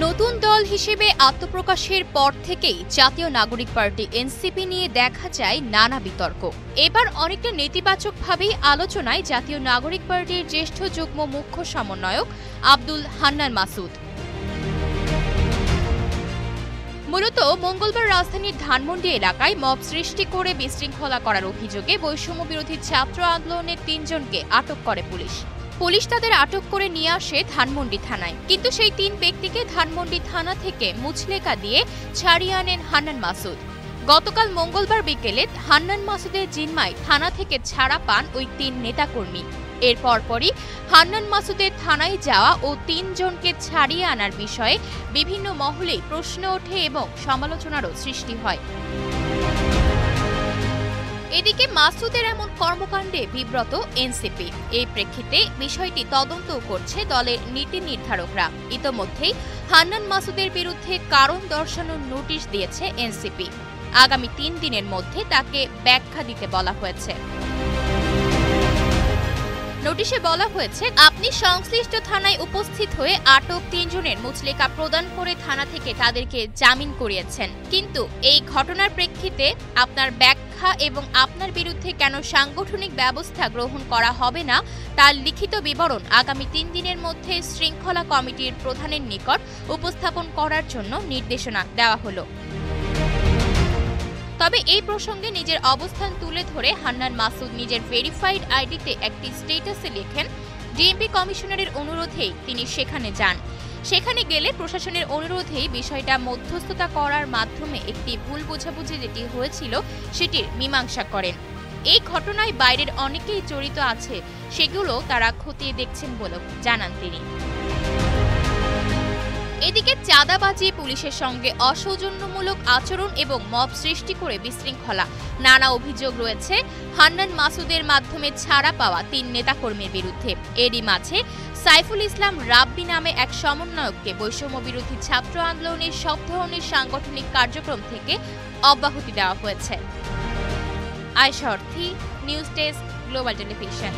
নতুন দল হিসেবে আত্মপ্রকাশের পর থেকেই জাতীয় নাগরিক পার্টি এনসিপি নিয়ে দেখা যায় নানা বিতর্ক। এবার অনেকটা নেতিবাচকভাবেই আলোচনায় জাতীয় নাগরিক পার্টির জ্যেষ্ঠ যুগ্ম মুখ্য সমন্বয়ক আব্দুল হান্নান মাসুদ। মূলত মঙ্গলবার রাজধানীর ধানমন্ডি এলাকায় মব সৃষ্টি করে বিশৃঙ্খলা করার অভিযোগে বৈষম্য বিরোধী ছাত্র আন্দোলনের ৩ জনকে আটক করে পুলিশ তাদের আটক করে নিয়ে আসে ধানমন্ডি থানায়, কিন্তু সেই ৩ ব্যক্তিকে ধানমন্ডি থানা থেকে মুচলেকা দিয়ে ছাড়িয়ে আনেন হান্নান মাসুদ। গতকাল মঙ্গলবার বিকেলে হান্নান মাসুদের জিম্মায় থানা থেকে ছাড়া পান ওই ৩ নেতাকর্মী। এর পরপরই হান্নান মাসুদের থানায় যাওয়া ও ৩ জনকে ছাড়িয়ে আনার বিষয়ে বিভিন্ন মহলে প্রশ্ন ওঠে এবং সমালোচনারও সৃষ্টি হয়। এদিকে মাসুদের এমন কর্মকাণ্ডে বিব্রত এনসিপি। এই প্রেক্ষিতে বিষয়টি তদন্ত করছে দলের নীতি নির্ধারকরা। ইতোমধ্যেই হান্নান মাসুদের বিরুদ্ধে কারণ দর্শানোর নোটিশ দিয়েছে এনসিপি। আগামী ৩ দিনের মধ্যে তাকে ব্যাখ্যা দিতে বলা হয়েছে। নোটিশে বলা হয়েছে, আপনি সংশ্লিষ্ট থানায় উপস্থিত হয়ে আটক ৩ জনের মুচলেকা প্রদান করে থানা থেকে তাদেরকে জামিন করিয়েছেন, কিন্তু এই ঘটনার প্রেক্ষিতে আপনার ব্যাখ্যা এবং আপনার বিরুদ্ধে কেন সাংগঠনিক ব্যবস্থা গ্রহণ করা হবে না তার লিখিত বিবরণ আগামী ৩ দিনের মধ্যে শৃঙ্খলা কমিটির প্রধানের নিকট উপস্থাপন করার জন্য নির্দেশনা দেওয়া হলো। তবে এই প্রসঙ্গে নিজের অবস্থান তুলে ধরে হান্নান মাসুদ নিজের ভেরিফাইড আইডিতে একটি স্ট্যাটাসে লেখেন, ডিএমপি কমিশনারের অনুরোধেই তিনি সেখানে যান। সেখানে গেলে প্রশাসনের অনুরোধেই বিষয়টা মধ্যস্থতা করার মাধ্যমে একটি ভুল বোঝাবুঝি যেটি হয়েছিল সেটির মীমাংসা করেন। এই ঘটনায় বাইরের অনেকেই জড়িত আছে, সেগুলো তারা খতিয়ে দেখছেন বলে জানান তিনি। এদিকে চাঁদাবাজি, পুলিশের সঙ্গে অসৌজন্যমূলক আচরণ এবং মব সৃষ্টি করে বিশৃঙ্খলা নানা অভিযোগ রয়েছে হান্নান মাসুদের মাধ্যমে ছাড়া পাওয়া ৩ নেতাকর্মীর বিরুদ্ধে। এরই মাঝে সাইফুল ইসলাম রাব্বি নামে এক সমন্বয়ককে বৈষম্য বিরোধী ছাত্র আন্দোলনের সব ধরনের সাংগঠনিক কার্যক্রম থেকে অব্যাহতি দেওয়া হয়েছে। আয়েশা অর্থী, নিউজ ডেস্ক, গ্লোবাল টেলিভিশন।